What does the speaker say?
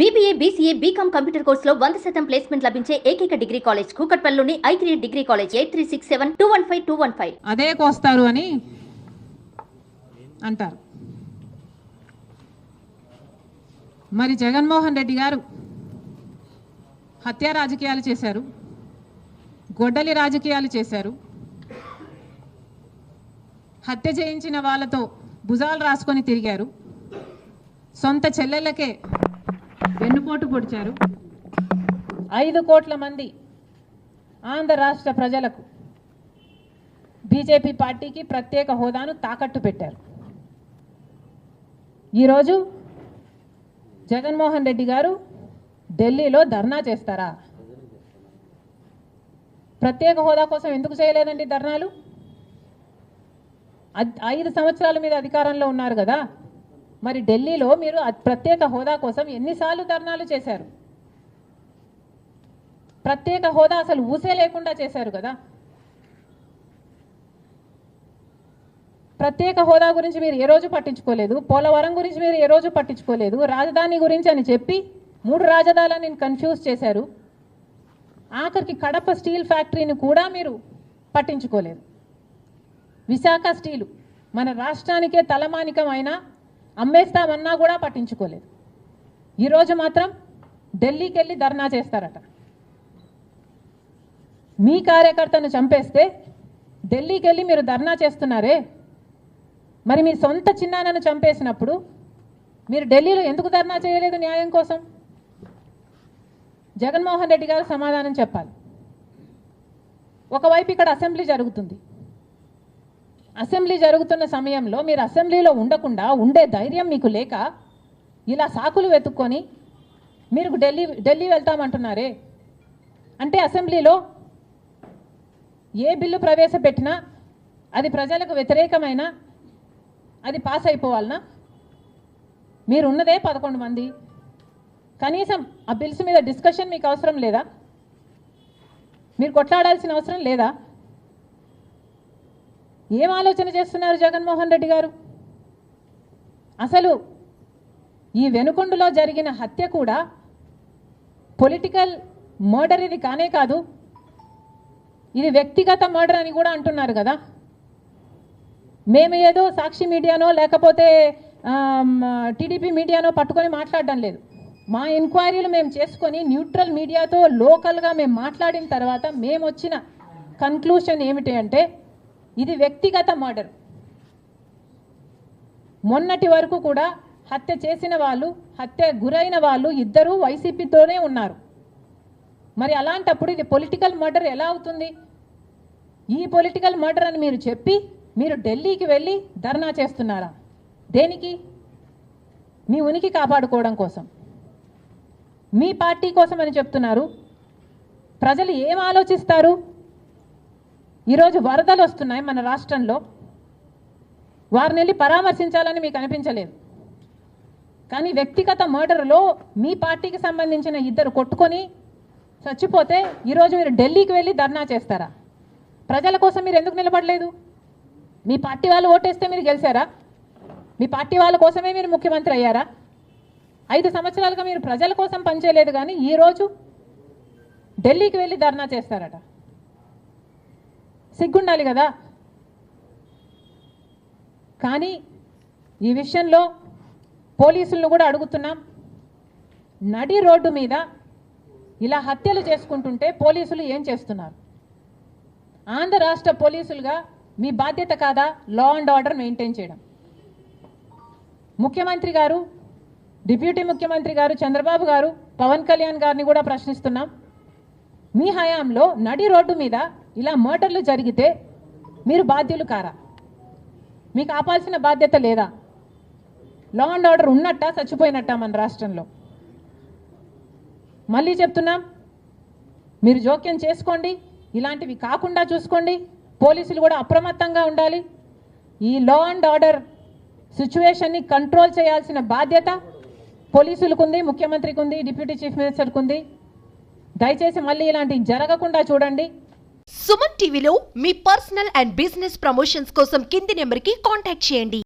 BBA, BCA, BCom computer కోర్సులో 100% placement లభించే ఏకైక డిగ్రీ కాలేజ్ కూకట్పల్లిలోని I3 డిగ్రీ కాలేజ్ 8367215215. అదే కోస్తారు అని అంటారు. మరి జగన్మోహన్ రెడ్డి గారు హత్య రాజకీయాలు చేశారు, గొడ్డలి రాజకీయాలు చేశారు, హత్య చేయించిన వాళ్ళతో భుజాలు రాసుకొని తిరిగారు, సొంత చెల్లెళ్ళకే వెన్నుపోటు పొడిచారు. 5 కోట్ల మంది ఆంధ్ర రాష్ట్ర ప్రజలకు బీజేపీ పార్టీకి ప్రత్యేక హోదాను తాకట్టు పెట్టారు. ఈరోజు జగన్మోహన్ రెడ్డి గారు ఢిల్లీలో ధర్నా చేస్తారా? ప్రత్యేక హోదా కోసం ఎందుకు చేయలేదండి ధర్నాలు? 5 సంవత్సరాల మీద అధికారంలో ఉన్నారు కదా, మరి ఢిల్లీలో మీరు ప్రత్యేక హోదా కోసం ఎన్నిసార్లు ధర్నాలు చేశారు? ప్రత్యేక హోదా అసలు ఊసే లేకుండా చేశారు కదా. ప్రత్యేక హోదా గురించి మీరు ఏ రోజు పట్టించుకోలేదు, పోలవరం గురించి మీరు ఏ రోజు పట్టించుకోలేదు, రాజధాని గురించి అని చెప్పి 3 రాజధానులను కన్ఫ్యూజ్ చేశారు. ఆఖరికి కడప స్టీల్ ఫ్యాక్టరీని కూడా మీరు పట్టించుకోలేదు. విశాఖ స్టీలు మన రాష్ట్రానికే తలమానికమైన అమ్మేస్తామన్నా కూడా పట్టించుకోలేదు. ఈరోజు మాత్రం ఢిల్లీకి వెళ్ళి ధర్నా చేస్తారట. మీ కార్యకర్తను చంపేస్తే ఢిల్లీకి వెళ్ళి మీరు ధర్నా చేస్తున్నారే, మరి మీ సొంత చిన్నాన్నను చంపేసినప్పుడు మీరు ఢిల్లీలో ఎందుకు ధర్నా చేయలేదు న్యాయం కోసం? జగన్మోహన్ రెడ్డి గారు సమాధానం చెప్పాలి. ఒకవైపు ఇక్కడ అసెంబ్లీ జరుగుతుంది. అసెంబ్లీ జరుగుతున్న సమయంలో మీరు అసెంబ్లీలో ఉండకుండా ఉండే ధైర్యం మీకు లేక ఇలా సాకులు వెతుక్కొని మీరు ఢిల్లీ వెళ్తామంటున్నారే. అంటే అసెంబ్లీలో ఏ బిల్లు ప్రవేశపెట్టినా అది ప్రజలకు వ్యతిరేకమైన అది పాస్ అయిపోవాలనా? మీరు ఉన్నదే 11 మంది, కనీసం ఆ బిల్స్ మీద డిస్కషన్ మీకు అవసరం లేదా? మీరు కొట్లాడాల్సిన అవసరం లేదా? ఏం ఆలోచన చేస్తున్నారు జగన్మోహన్ రెడ్డి గారు? అసలు ఈ వెనుకొండలో జరిగిన హత్య కూడా పొలిటికల్ మర్డర్ ఇది కానే కాదు, ఇది వ్యక్తిగత మర్డర్ అని కూడా అంటున్నారు కదా. మేము ఏదో సాక్షి మీడియానో లేకపోతే టీడీపీ మీడియానో పట్టుకొని మాట్లాడడం లేదు. మా ఎంక్వైరీలు మేము చేసుకొని న్యూట్రల్ మీడియాతో లోకల్గా మేము మాట్లాడిన తర్వాత మేము వచ్చిన కన్క్లూషన్ ఏమిటి అంటే ఇది వ్యక్తిగత మర్డర్. మొన్నటి వరకు కూడా హత్య చేసిన వాళ్ళు, హత్య గురైన వాళ్ళు ఇద్దరూ వైసీపీతోనే ఉన్నారు. మరి అలాంటప్పుడు ఇది పొలిటికల్ మర్డర్ ఎలా అవుతుంది? ఈ పొలిటికల్ మర్డర్ అని మీరు చెప్పి మీరు ఢిల్లీకి వెళ్ళి ధర్నా చేస్తున్నారా? దేనికి? మీ ఉనికి కాపాడుకోవడం కోసం, మీ పార్టీ కోసం అని చెప్తున్నారు. ప్రజలు ఏం ఆలోచిస్తారు? ఈరోజు వరదలు వస్తున్నాయి మన రాష్ట్రంలో, వారిని వెళ్ళి పరామర్శించాలని మీకు అనిపించలేదు. కానీ వ్యక్తిగత మర్డర్లో మీ పార్టీకి సంబంధించిన 2 కొట్టుకొని చచ్చిపోతే ఈరోజు మీరు ఢిల్లీకి వెళ్ళి ధర్నా చేస్తారా? ప్రజల కోసం మీరు ఎందుకు నిలబడలేదు? మీ పార్టీ వాళ్ళు ఓటేస్తే మీరు గెలిచారా? మీ పార్టీ వాళ్ళ కోసమే మీరు ముఖ్యమంత్రి అయ్యారా? 5 సంవత్సరాలుగా మీరు ప్రజల కోసం పనిచేయలేదు, కానీ ఈరోజు ఢిల్లీకి వెళ్ళి ధర్నా చేస్తారట. సిగ్గుండాలి కదా. కానీ ఈ విషయంలో పోలీసులను కూడా అడుగుతున్నాం. నడి రోడ్డు మీద ఇలా హత్యలు చేసుకుంటుంటే పోలీసులు ఏం చేస్తున్నారు? ఆంధ్ర రాష్ట్ర పోలీసులుగా మీ బాధ్యత కాదా లా అండ్ ఆర్డర్ మెయింటైన్ చేయడం? ముఖ్యమంత్రి గారు, డిప్యూటీ ముఖ్యమంత్రి గారు చంద్రబాబు గారు, పవన్ కళ్యాణ్ గారిని కూడా ప్రశ్నిస్తున్నాం. మీ హయాంలో నడి రోడ్డు మీద ఇలా మర్డర్లు జరిగితే మీరు బాధ్యులు కారా? మీకు ఆపాల్సిన బాధ్యత లేదా? లా అండ్ ఆర్డర్ ఉన్నట్ట చచ్చిపోయినట్ట మన రాష్ట్రంలో? మళ్ళీ చెప్తున్నాం, మీరు జోక్యం చేసుకోండి, ఇలాంటివి కాకుండా చూసుకోండి. పోలీసులు కూడా అప్రమత్తంగా ఉండాలి. ఈ లా అండ్ ఆర్డర్ సిచ్యువేషన్ని కంట్రోల్ చేయాల్సిన బాధ్యత పోలీసులకు ఉంది, ముఖ్యమంత్రికి ఉంది, డిప్యూటీ చీఫ్ మినిస్టర్కి ఉంది. దయచేసి మళ్ళీ ఇలాంటివి జరగకుండా చూడండి. సుమన్ టీవీలో మీ పర్సనల్ అండ్ బిజినెస్ ప్రమోషన్స్ కోసం కింది నెంబర్కి కాంటాక్ట్ చేయండి.